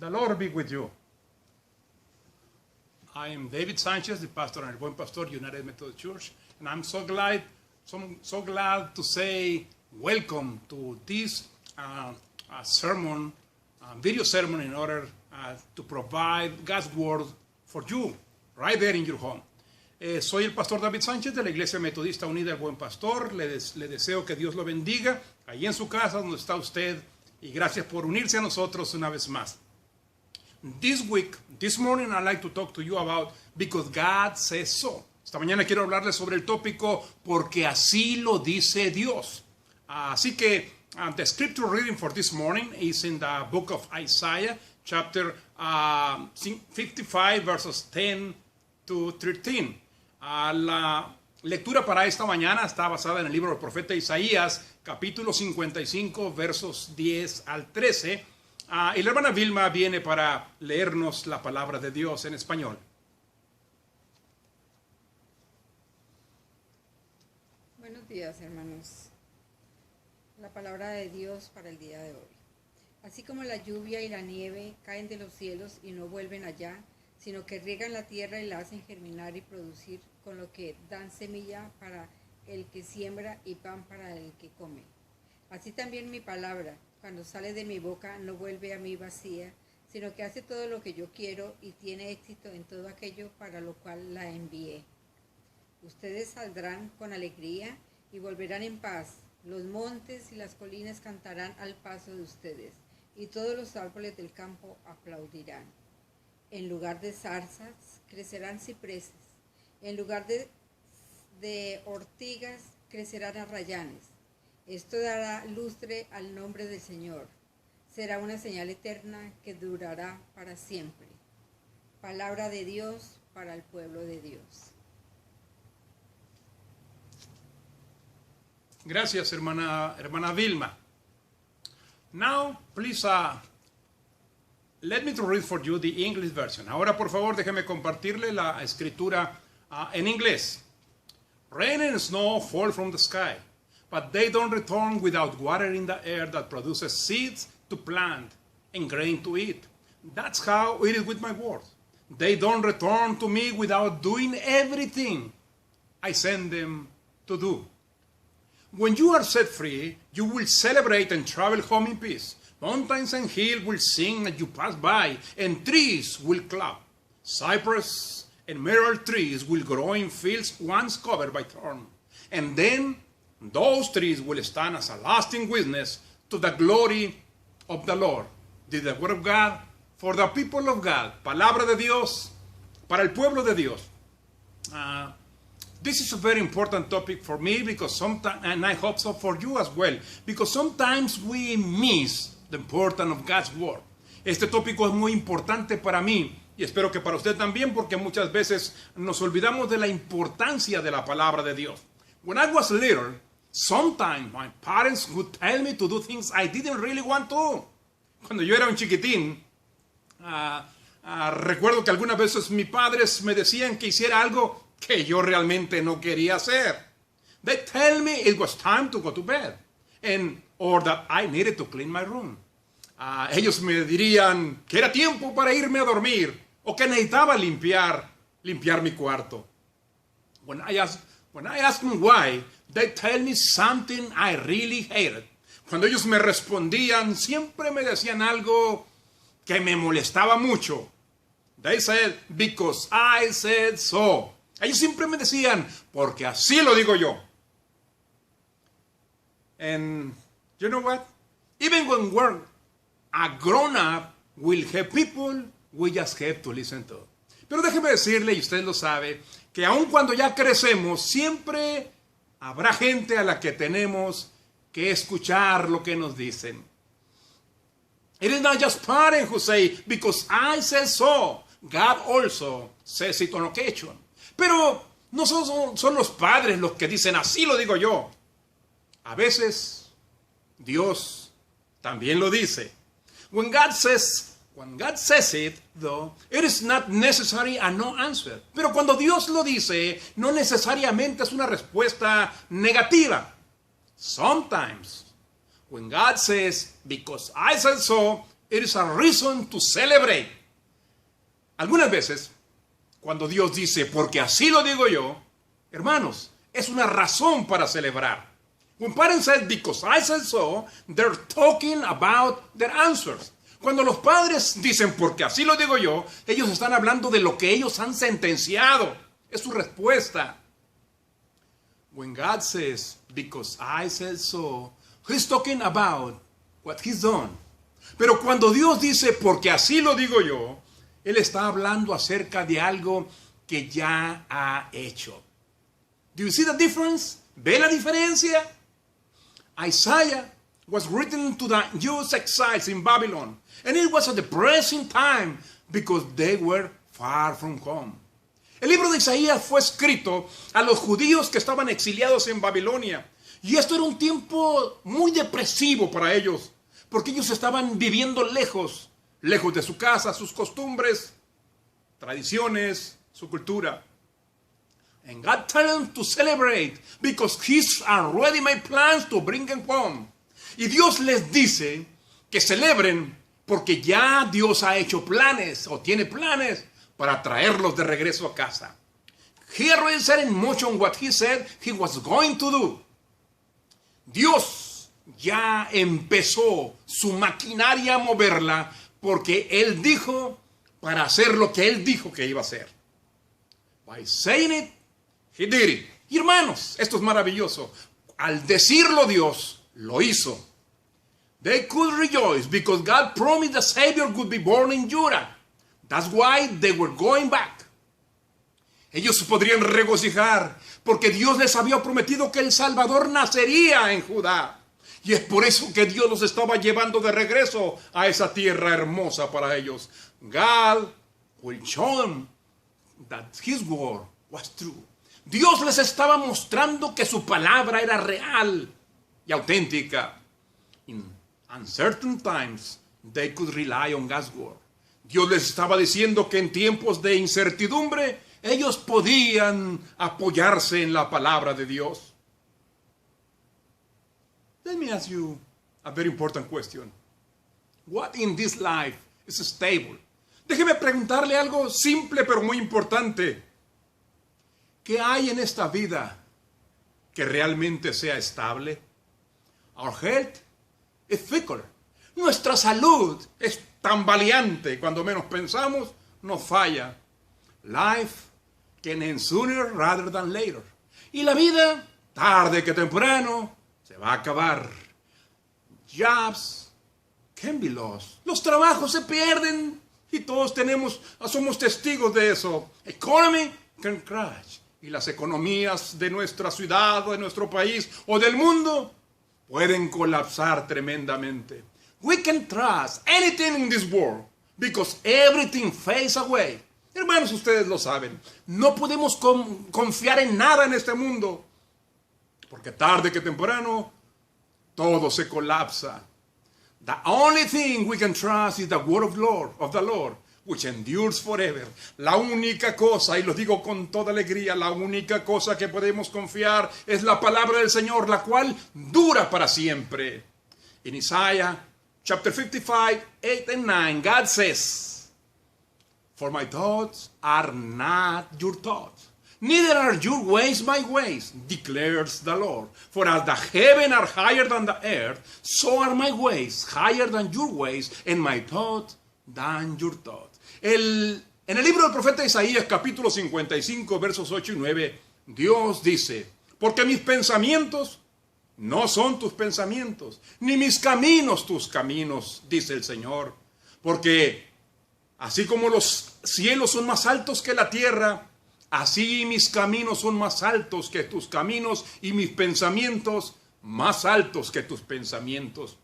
The Lord be with you. I am David Sanchez, the pastor and El Buen Pastor, United Methodist Church, and I'm so glad to say welcome to this sermon, video sermon, in order to provide God's word for you, right there in your home. Soy el pastor David Sánchez de la Iglesia Metodista Unida El Buen Pastor. Le deseo que Dios lo bendiga allí en su casa donde está usted, y gracias por unirse a nosotros una vez más. This morning I'd like to talk to you about because God says so. Esta mañana quiero hablarles sobre el tópico porque así lo dice Dios. Así que the scripture reading for this morning is in the book of Isaiah, chapter 55, verses 10 to 13. La lectura para esta mañana está basada en el libro del profeta Isaías, capítulo 55, versos 10 al 13. Y la hermana Vilma viene para leernos la palabra de Dios en español. Buenos días, hermanos. La palabra de Dios para el día de hoy. Así como la lluvia y la nieve caen de los cielos y no vuelven allá, sino que riegan la tierra y la hacen germinar y producir, con lo que dan semilla para el que siembra y pan para el que come. Así también mi palabra, cuando sale de mi boca, no vuelve a mí vacía, sino que hace todo lo que yo quiero y tiene éxito en todo aquello para lo cual la envié. Ustedes saldrán con alegría y volverán en paz. Los montes y las colinas cantarán al paso de ustedes, y todos los árboles del campo aplaudirán. En lugar de zarzas crecerán cipreses, en lugar de ortigas crecerán arrayanes. Esto dará lustre al nombre del Señor. Será una señal eterna que durará para siempre. Palabra de Dios para el pueblo de Dios. Gracias, hermana Vilma. Now, please, let me to read for you the English version. Ahora, por favor, déjeme compartirle la escritura en inglés. Rain and snow fall from the sky, but they don't return without water in the air that produces seeds to plant and grain to eat. That's how it is with my words. They don't return to me without doing everything I send them to do. When you are set free, you will celebrate and travel home in peace. Mountains and hills will sing as you pass by, and trees will clap. Cypress and myrtle trees will grow in fields once covered by thorn. And then those trees will stand as a lasting witness to the glory of the Lord. This is the word of God for the people of God. Palabra de Dios para el pueblo de Dios. This is a very important topic for me because sometimes, and I hope so for you as well, because sometimes we miss the importance of God's word. Este tópico es muy importante para mí y espero que para usted también, porque muchas veces nos olvidamos de la importancia de la palabra de Dios. When I was little, sometimes my parents would tell me to do things I didn't really want to. Cuando yo era un chiquitín, recuerdo que algunas veces mis padres me decían que hiciera algo que yo realmente no quería hacer. They tell me it was time to go to bed, or that I needed to clean my room. Ellos me dirían que era tiempo para irme a dormir, o que necesitaba limpiar mi cuarto. When I ask them why, they tell me something I really hated. Cuando ellos me respondían, siempre me decían algo que me molestaba mucho. They said, because I said so. Ellos siempre me decían, porque así lo digo yo. And you know what? Even when we're a grown-up, we'll have people we just have to listen to. Pero déjeme decirle, y usted lo sabe, que aun cuando ya crecemos, siempre habrá gente a la que tenemos que escuchar lo que nos dicen. It is not just parents who say, because I said so. God also says it on occasion. Pero no son los padres los que dicen, así lo digo yo. A veces Dios también lo dice. When God says it, though, it is not necessary a no answer. Pero cuando Dios lo dice, no necesariamente es una respuesta negativa. Sometimes, when God says, because I said so, It is a reason to celebrate. Algunas veces, cuando Dios dice, porque así lo digo yo, hermanos, es una razón para celebrar. When parents say, because I said so, they're talking about their answers. Cuando los padres dicen, porque así lo digo yo, ellos están hablando de lo que ellos han sentenciado. Es su respuesta. When God says, because I said so, He's talking about what He's done. Pero cuando Dios dice, porque así lo digo yo, Él está hablando acerca de algo que ya ha hecho. Do you see the difference? ¿Ve la diferencia? Isaiah was written to the Jews exiles in Babylon. And it was a depressing time because they were far from home. El libro de Isaías fue escrito a los judíos que estaban exiliados en Babilonia. Y esto era un tiempo muy depresivo para ellos, porque ellos estaban viviendo lejos de su casa, sus costumbres, tradiciones, su cultura. And God told them to celebrate because He's already made plans to bring them home. Y Dios les dice que celebren porque ya Dios ha hecho planes o tiene planes para traerlos de regreso a casa. He already set in motion what He said He was going to do. Dios ya empezó su maquinaria a moverla porque Él dijo para hacer lo que Él dijo que iba a hacer. By saying it, He did it. Y hermanos, esto es maravilloso. Al decirlo Dios, lo hizo. They could rejoice because God promised the Savior would be born in Judah. That's why they were going back. Ellos se podrían regocijar porque Dios les había prometido que el Salvador nacería en Judá. Y es por eso que Dios los estaba llevando de regreso a esa tierra hermosa para ellos. God will show them that His word was true. Dios les estaba mostrando que su palabra era real y auténtica. In uncertain times, they could rely on God's word. Dios les estaba diciendo que en tiempos de incertidumbre, ellos podían apoyarse en la palabra de Dios. Let me ask you a very important question. What in this life is stable? Déjeme preguntarle algo simple pero muy importante. ¿Qué hay en esta vida que realmente sea estable? Our health is fickle. Nuestra salud es tambaleante. Cuando menos pensamos, nos falla. Life can end sooner rather than later. Y la vida, tarde que temprano, se va a acabar. Jobs can be lost. Los trabajos se pierden y todos somos testigos de eso. Economy can crash. Y las economías de nuestra ciudad, o de nuestro país, o del mundo, pueden colapsar tremendamente. We can trust anything in this world, because everything fades away. Hermanos, ustedes lo saben. No podemos confiar en nada en este mundo, porque tarde que temprano, todo se colapsa. The only thing we can trust is the word of the Lord, which endures forever. La única cosa, y lo digo con toda alegría, la única cosa que podemos confiar es la palabra del Señor, la cual dura para siempre. In Isaiah chapter 55, 8 and 9, God says, for my thoughts are not your thoughts, neither are your ways my ways, declares the Lord. For as the heavens are higher than the earth, so are my ways higher than your ways, and my thoughts than your thoughts. En el libro del profeta Isaías, capítulo 55, versos 8 y 9, Dios dice, porque mis pensamientos no son tus pensamientos, ni mis caminos tus caminos, dice el Señor. Porque así como los cielos son más altos que la tierra, así mis caminos son más altos que tus caminos y mis pensamientos más altos que tus pensamientos.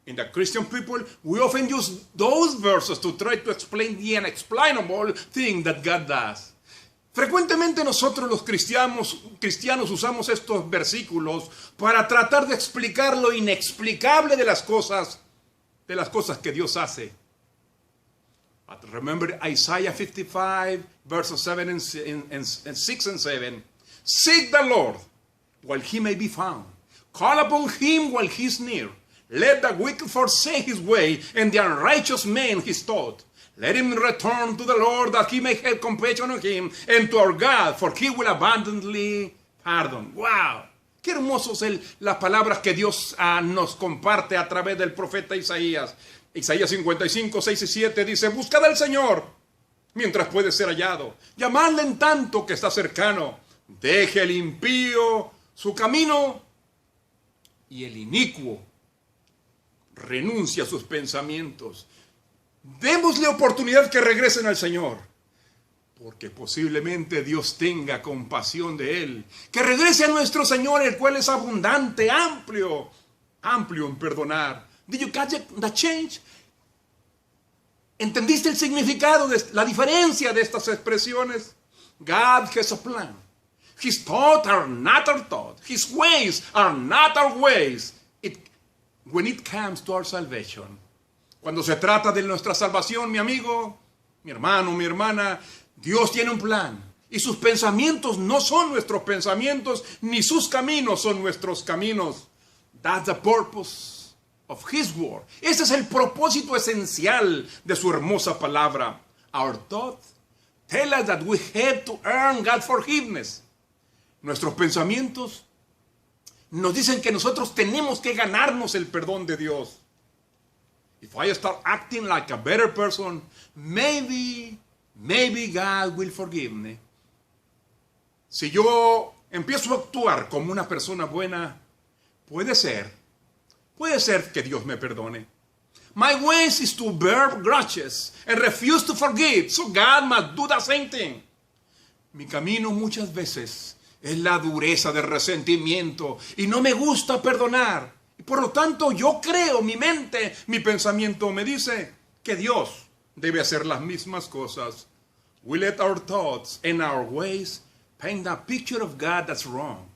In the Christian people, we often use those verses to try to explain the unexplainable thing that God does. Frecuentemente nosotros los cristianos usamos estos versículos para tratar de explicar lo inexplicable de las cosas que Dios hace. But remember Isaiah 55, verses 7 and 6 and 7. Seek the Lord while He may be found. Call upon Him while He is near. Let the wicked forsake his way, and the unrighteous man his thought. Let him return to the Lord, that he may have compassion on him, and to our God, for he will abundantly pardon. ¡Wow! Qué hermosos son las palabras que Dios nos comparte a través del profeta Isaías. Isaías 55, 6 y 7 dice: buscad al Señor mientras puede ser hallado. Llamadle en tanto que está cercano. Deje el impío su camino y el inicuo renuncia a sus pensamientos. Démosle oportunidad que regresen al Señor, porque posiblemente Dios tenga compasión de él. Que regrese a nuestro Señor, el cual es abundante, amplio en perdonar. Did you catch the change? ¿Entendiste el significado, la diferencia de estas expresiones? God has a plan. His thoughts are not our thoughts. His ways are not our ways. When it comes to our salvation, cuando se trata de nuestra salvación, mi amigo, mi hermano, mi hermana, Dios tiene un plan. Y sus pensamientos no son nuestros pensamientos, ni sus caminos son nuestros caminos. That's the purpose of His word. Ese es el propósito esencial de su hermosa palabra. Our thoughts tell us that we have to earn God's forgiveness. Nuestros pensamientos nos dicen que nosotros tenemos que ganarnos el perdón de Dios. If I start acting like a better person, maybe God will forgive me. Si yo empiezo a actuar como una persona buena, puede ser que Dios me perdone. My ways is to bear grudges and refuse to forgive, so God must do the same thing. Mi camino muchas veces es la dureza del resentimiento y no me gusta perdonar. Y por lo tanto yo creo, mi mente, mi pensamiento me dice que Dios debe hacer las mismas cosas. We let our thoughts and our ways paint a picture of God that's wrong.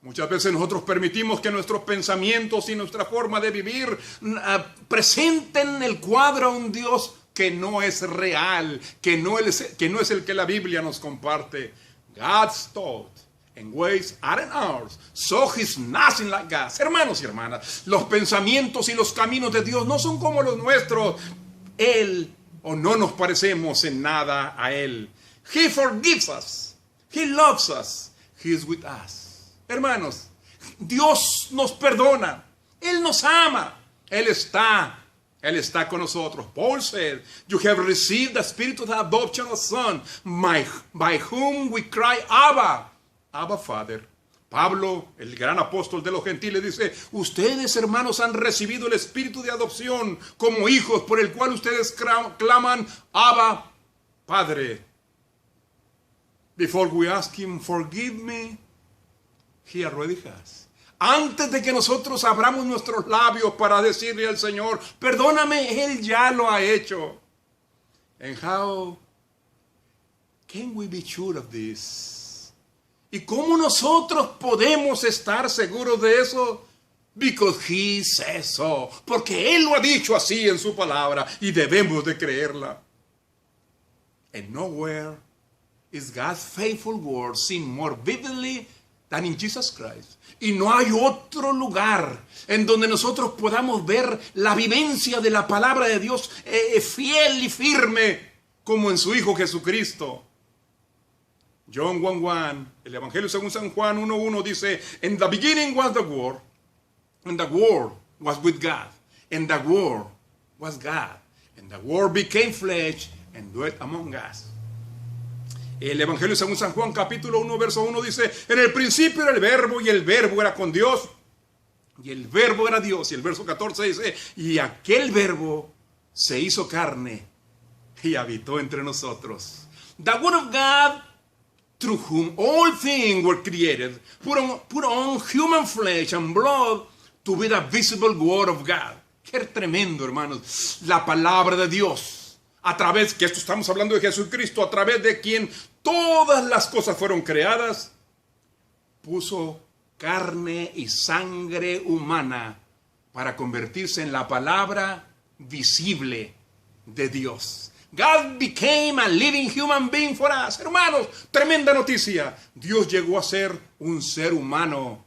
Muchas veces nosotros permitimos que nuestros pensamientos y nuestra forma de vivir presenten el cuadro a un Dios que no es real, que no es el que la Biblia nos comparte. God's thought and ways aren't ours, so He's nothing like God. Hermanos y hermanas, los pensamientos y los caminos de Dios no son como los nuestros. Él o no nos parecemos en nada a Él. He forgives us. He loves us. He is with us. Hermanos, Dios nos perdona. Él nos ama. Él está con nosotros. Paul said, you have received the spirit of the adoption of son, by whom we cry, Abba, Abba Father. Pablo, el gran apóstol de los gentiles, dice, ustedes, hermanos, han recibido el espíritu de adopción como hijos, por el cual ustedes claman, Abba, Padre. Before we ask him, forgive me, he already has. Antes de que nosotros abramos nuestros labios para decirle al Señor, perdóname, Él ya lo ha hecho. And how can we be sure of this? ¿Y cómo nosotros podemos estar seguros de eso? Because He says so. Porque Él lo ha dicho así en su palabra y debemos de creerla. And nowhere is God's faithful word seen more vividly than in Jesus Christ. Y no hay otro lugar en donde nosotros podamos ver la vivencia de la palabra de Dios fiel y firme como en su Hijo Jesucristo. John 1:1, el Evangelio según San Juan 1:1 dice, in the beginning was the Word, and the Word was with God, and the Word was God, and the Word became flesh and dwelt among us. El Evangelio según San Juan capítulo 1 verso 1 dice, en el principio era el verbo y el verbo era con Dios y el verbo era Dios. Y el verso 14 dice, y aquel verbo se hizo carne y habitó entre nosotros. The Word of God, through whom all things were created, put on human flesh and blood to be the visible Word of God. Qué tremendo, hermanos, la palabra de Dios. A través, que esto estamos hablando de Jesucristo, a través de quien todas las cosas fueron creadas, puso carne y sangre humana para convertirse en la palabra visible de Dios. God became a living human being for us. Hermanos, tremenda noticia. Dios llegó a ser un ser humano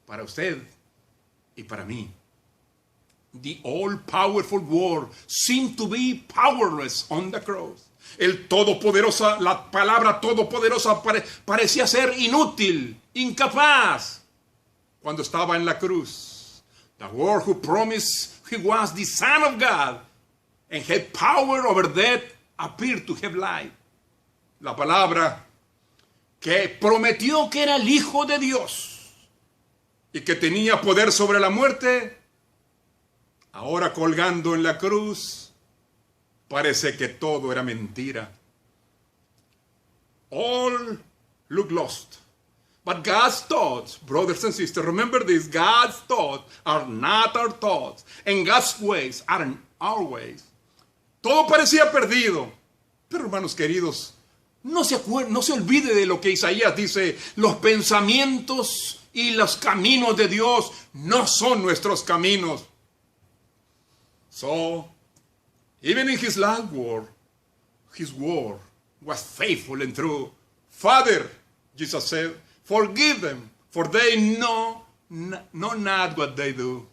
para usted y para mí. The all-powerful word seemed to be powerless on the cross. La palabra todopoderosa parecía ser inútil, incapaz, cuando estaba en la cruz. The word who promised he was the Son of God and had power over death appeared to have life. La palabra que prometió que era el Hijo de Dios y que tenía poder sobre la muerte, ahora colgando en la cruz, parece que todo era mentira. All look lost. But God's thoughts, brothers and sisters, remember this, God's thoughts are not our thoughts, and God's ways aren't our ways. Todo parecía perdido, pero hermanos queridos, no se olvide de lo que Isaías dice, los pensamientos y los caminos de Dios no son nuestros caminos. So, even in his last word, his word was faithful and true. Father, Jesus said, forgive them, for they know not what they do.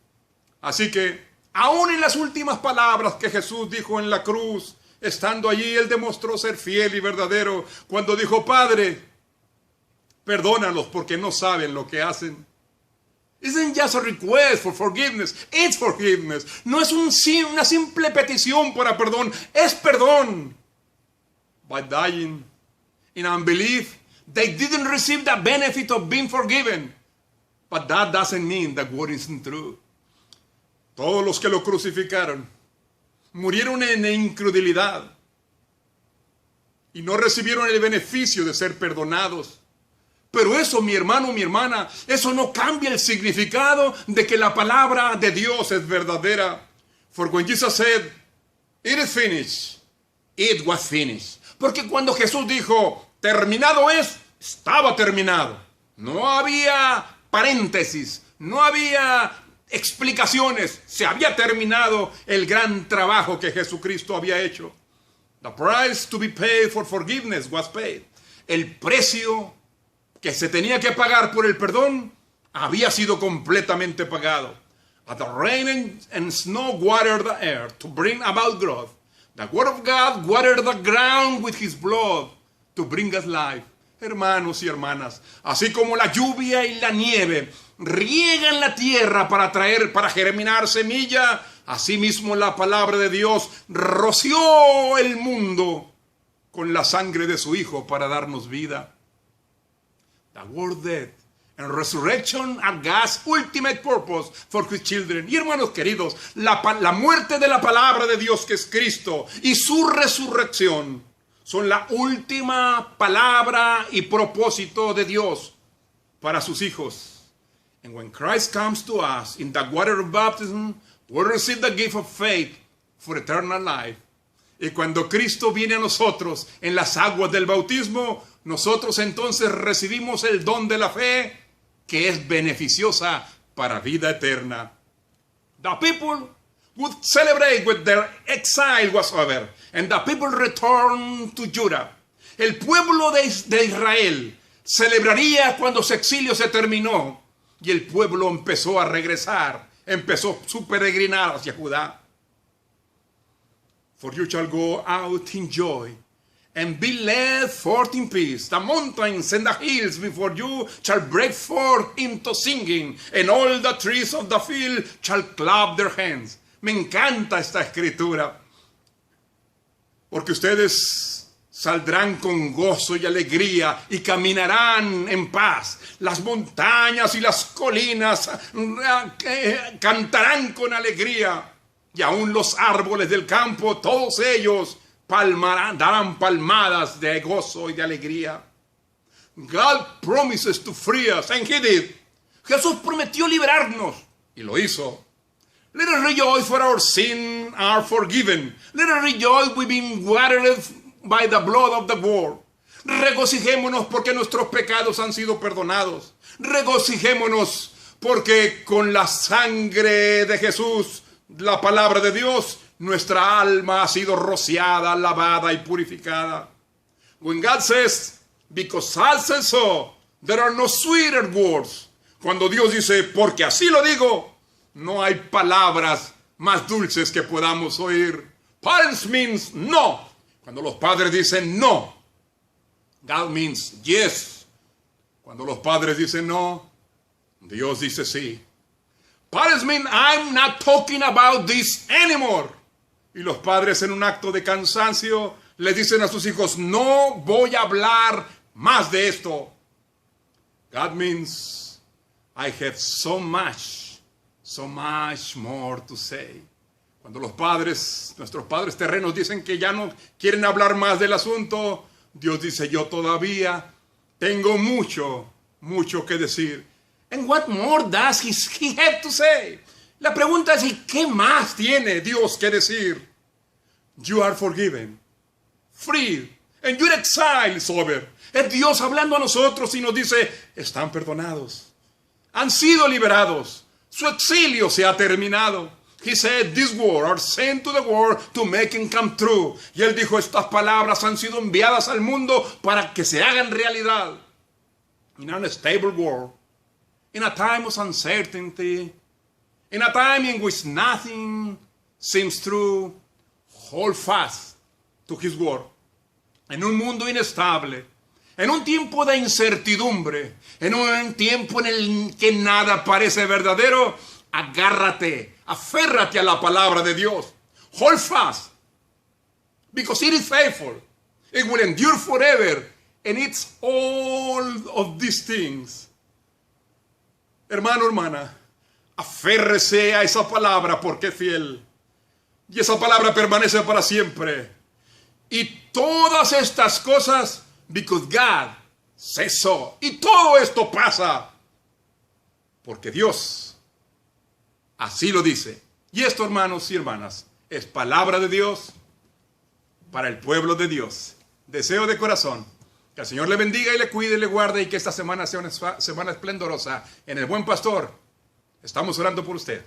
Así que, aún en las últimas palabras que Jesús dijo en la cruz, estando allí, Él demostró ser fiel y verdadero cuando dijo, Padre, perdónalos porque no saben lo que hacen. Isn't just a request for forgiveness, it's forgiveness. No es una simple petición para perdón, es perdón. By dying in unbelief, they didn't receive the benefit of being forgiven. But that doesn't mean that word isn't true. Todos los que lo crucificaron murieron en incredulidad y no recibieron el beneficio de ser perdonados. Pero eso, mi hermano, mi hermana, eso no cambia el significado de que la palabra de Dios es verdadera. For when Jesus said, it is finished, it was finished. Porque cuando Jesús dijo, terminado es, estaba terminado. No había paréntesis, no había explicaciones. Se había terminado el gran trabajo que Jesucristo había hecho. The price to be paid for forgiveness was paid. El precio que se tenía que pagar por el perdón había sido completamente pagado. As the rain and snow watered the earth to bring about growth, the word of God watered the ground with his blood to bring us life. Hermanos y hermanas, así como la lluvia y la nieve riegan la tierra para germinar semilla, asimismo la palabra de Dios roció el mundo con la sangre de su Hijo para darnos vida. The word death and resurrection are God's ultimate purpose for his children. Y hermanos queridos, la muerte de la palabra de Dios, que es Cristo, y su resurrección son la última palabra y propósito de Dios para sus hijos. And when Christ comes to us in the water of baptism, we receive the gift of faith for eternal life. Y cuando Cristo viene a nosotros en las aguas del bautismo, nosotros entonces recibimos el don de la fe, que es beneficiosa para vida eterna. The people would celebrate when their exile was over, and the people returned to Judah. El pueblo de Israel celebraría cuando su exilio se terminó, y el pueblo empezó a regresar, empezó su peregrinar hacia Judá. For you shall go out in joy, and be led forth in peace. The mountains and the hills before you shall break forth into singing, and all the trees of the field shall clap their hands. Me encanta esta escritura, porque ustedes saldrán con gozo y alegría y caminarán en paz. Las montañas y las colinas cantarán con alegría, y aún los árboles del campo, todos ellos darán palmadas de gozo y de alegría. God promises to free us, and he did. Jesús prometió liberarnos, y lo hizo. Let us rejoice, for our sins are forgiven. Let us rejoice, we've been watered by the blood of the world. Regocijémonos porque nuestros pecados han sido perdonados. Regocijémonos porque con la sangre de Jesús, la palabra de Dios, nuestra alma ha sido rociada, lavada y purificada. When God says, because I said so, there are no sweeter words. Cuando Dios dice, porque así lo digo, no hay palabras más dulces que podamos oír. Parents means no. Cuando los padres dicen no. God means yes. Cuando los padres dicen no, Dios dice sí. Parents mean I'm not talking about this anymore. Y los padres en un acto de cansancio les dicen a sus hijos, no voy a hablar más de esto. God means I have so much more to say. Cuando los padres, nuestros padres terrenos dicen que ya no quieren hablar más del asunto, Dios dice, yo todavía tengo mucho que decir. And what more does he have to say? La pregunta es, ¿y qué más tiene Dios que decir? You are forgiven, free, and your exile is over. Es Dios hablando a nosotros y nos dice, están perdonados, han sido liberados, su exilio se ha terminado. He said, these words are sent to the world to make them come true. Y él dijo, estas palabras han sido enviadas al mundo para que se hagan realidad. In an unstable world, in a time of uncertainty, in a time in which nothing seems true, hold fast to his word. En un mundo inestable, en un tiempo de incertidumbre, en un tiempo en el que nada parece verdadero, agárrate, aférrate a la palabra de Dios. Hold fast, because it is faithful. It will endure forever, and it's all of these things. Hermano, hermana, aférrese a esa palabra porque es fiel. Y esa palabra permanece para siempre. Y todas estas cosas, because God says so. Y todo esto pasa porque Dios así lo dice. Y esto, hermanos y hermanas, es palabra de Dios para el pueblo de Dios. Deseo de corazón que el Señor le bendiga y le cuide y le guarde, y que esta semana sea una semana esplendorosa en el Buen Pastor. Estamos orando por usted.